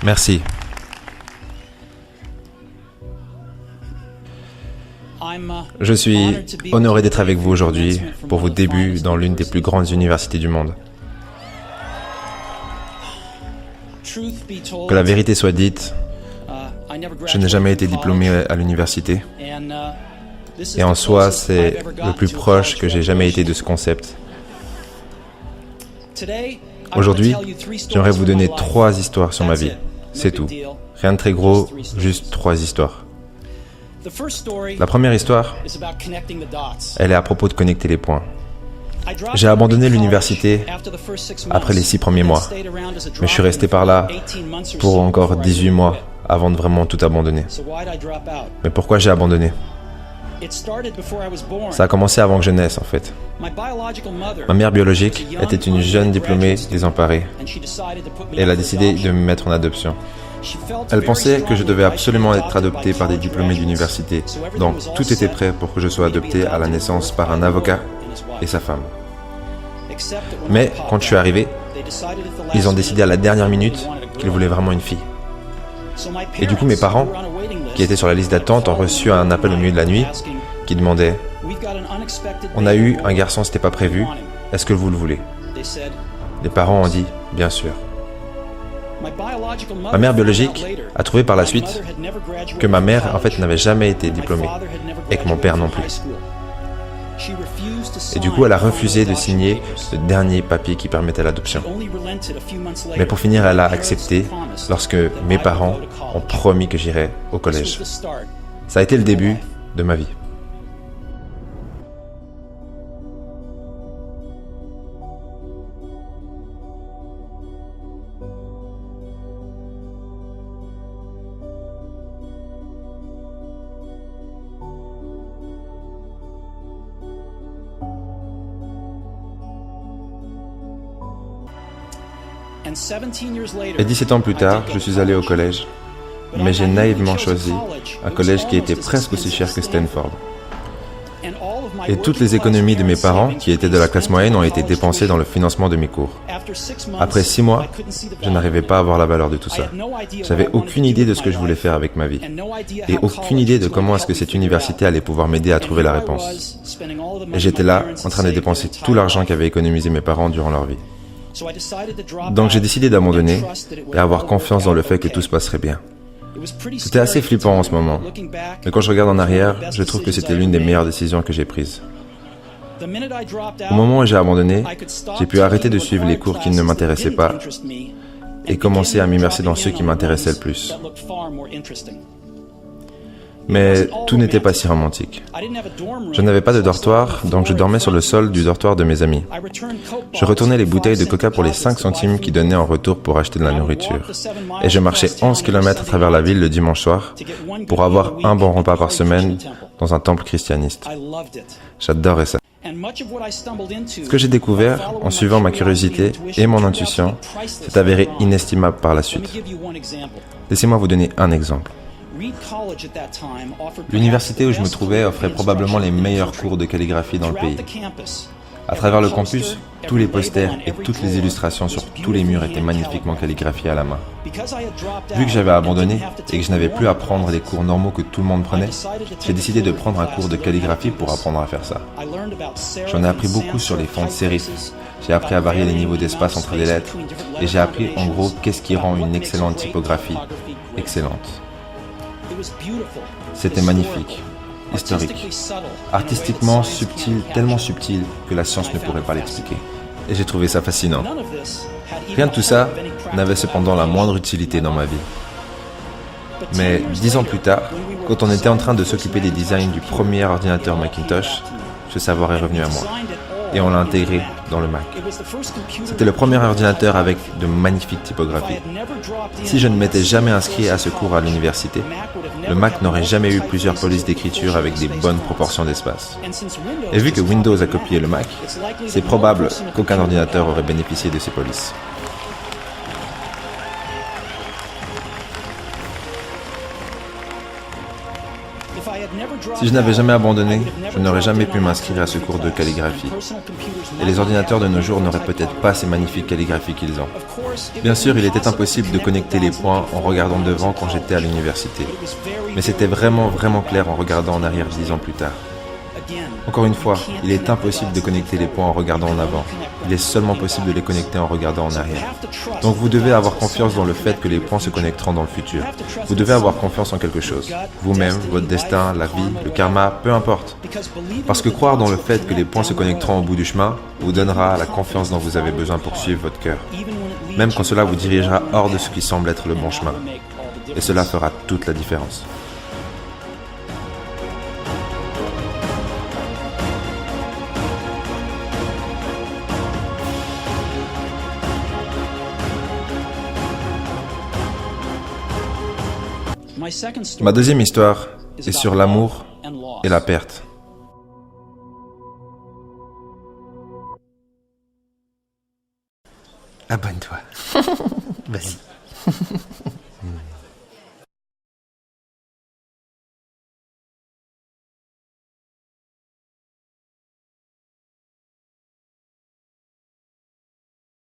Merci. Je suis honoré d'être avec vous aujourd'hui pour vos débuts dans l'une des plus grandes universités du monde. Que la vérité soit dite, je n'ai jamais été diplômé à l'université. Et en soi, c'est le plus proche que j'ai jamais été de ce concept. Aujourd'hui, j'aimerais vous donner 3 histoires sur ma vie. C'est tout. Rien de très gros, juste 3 histoires. La première histoire, elle est à propos de connecter les points. J'ai abandonné l'université après les 6 premiers mois, mais je suis resté par là pour encore 18 mois avant de vraiment tout abandonner. Mais pourquoi j'ai abandonné ? Ça a commencé avant que je naisse, en fait. Ma mère biologique était une jeune diplômée désemparée et elle a décidé de me mettre en adoption. Elle pensait que je devais absolument être adopté par des diplômés d'université, donc tout était prêt pour que je sois adopté à la naissance par un avocat et sa femme. Mais quand je suis arrivé, ils ont décidé à la dernière minute qu'ils voulaient vraiment une fille. Et du coup, mes parents, qui étaient sur la liste d'attente, ont reçu un appel au milieu de la nuit qui demandait « On a eu un garçon, c'était pas prévu, est-ce que vous le voulez ?» Les parents ont dit « Bien sûr ». Ma mère biologique a trouvé par la suite que ma mère, en fait, n'avait jamais été diplômée et que mon père non plus. Et du coup, elle a refusé de signer le dernier papier qui permettait l'adoption. Mais pour finir, elle a accepté lorsque mes parents ont promis que j'irais au collège. Ça a été le début de ma vie. Et 17 ans plus tard, je suis allé au collège, mais j'ai naïvement choisi un collège qui était presque aussi cher que Stanford. Et toutes les économies de mes parents, qui étaient de la classe moyenne, ont été dépensées dans le financement de mes cours. Après 6 mois, je n'arrivais pas à voir la valeur de tout ça. J'avais aucune idée de ce que je voulais faire avec ma vie. Et aucune idée de comment est-ce que cette université allait pouvoir m'aider à trouver la réponse. Et j'étais là, en train de dépenser tout l'argent qu'avaient économisé mes parents durant leur vie. Donc j'ai décidé d'abandonner et avoir confiance dans le fait que tout se passerait bien. C'était assez flippant en ce moment, mais quand je regarde en arrière, je trouve que c'était l'une des meilleures décisions que j'ai prises. Au moment où j'ai abandonné, j'ai pu arrêter de suivre les cours qui ne m'intéressaient pas et commencer à m'immerser dans ceux qui m'intéressaient le plus. Mais tout n'était pas si romantique. Je n'avais pas de dortoir, donc je dormais sur le sol du dortoir de mes amis. Je retournais les bouteilles de coca pour les 5 centimes qu'ils donnaient en retour pour acheter de la nourriture. Et je marchais 11 km à travers la ville le dimanche soir pour avoir un bon repas par semaine dans un temple christianiste. J'adorais ça. Ce que j'ai découvert en suivant ma curiosité et mon intuition s'est avéré inestimable par la suite. Laissez-moi vous donner un exemple. L'université où je me trouvais offrait probablement les meilleurs cours de calligraphie dans le pays. À travers le campus, tous les posters et toutes les illustrations sur tous les murs étaient magnifiquement calligraphiés à la main. Vu que j'avais abandonné et que je n'avais plus à prendre les cours normaux que tout le monde prenait, j'ai décidé de prendre un cours de calligraphie pour apprendre à faire ça. J'en ai appris beaucoup sur les fonts de sérif, j'ai appris à varier les niveaux d'espace entre les lettres et j'ai appris en gros qu'est-ce qui rend une excellente typographie excellente. C'était magnifique, historique, artistiquement subtil, tellement subtil que la science ne pourrait pas l'expliquer. Et j'ai trouvé ça fascinant. Rien de tout ça n'avait cependant la moindre utilité dans ma vie. Mais 10 ans plus tard, quand on était en train de s'occuper des designs du premier ordinateur Macintosh, ce savoir est revenu à moi. Et on l'a intégré dans le Mac. C'était le premier ordinateur avec de magnifiques typographies. Si je ne m'étais jamais inscrit à ce cours à l'université, le Mac n'aurait jamais eu plusieurs polices d'écriture avec des bonnes proportions d'espace. Et vu que Windows a copié le Mac, c'est probable qu'aucun ordinateur aurait bénéficié de ces polices. Si je n'avais jamais abandonné, je n'aurais jamais pu m'inscrire à ce cours de calligraphie. Et les ordinateurs de nos jours n'auraient peut-être pas ces magnifiques calligraphies qu'ils ont. Bien sûr, il était impossible de connecter les points en regardant devant quand j'étais à l'université. Mais c'était vraiment clair en regardant en arrière 10 ans plus tard. Encore une fois, il est impossible de connecter les points en regardant en avant. Il est seulement possible de les connecter en regardant en arrière. Donc vous devez avoir confiance dans le fait que les points se connecteront dans le futur. Vous devez avoir confiance en quelque chose. Vous-même, votre destin, la vie, le karma, peu importe. Parce que croire dans le fait que les points se connecteront au bout du chemin vous donnera la confiance dont vous avez besoin pour suivre votre cœur. Même quand cela vous dirigera hors de ce qui semble être le bon chemin. Et cela fera toute la différence. Ma deuxième histoire est sur l'amour et la perte. Abonne-toi. Vas-y.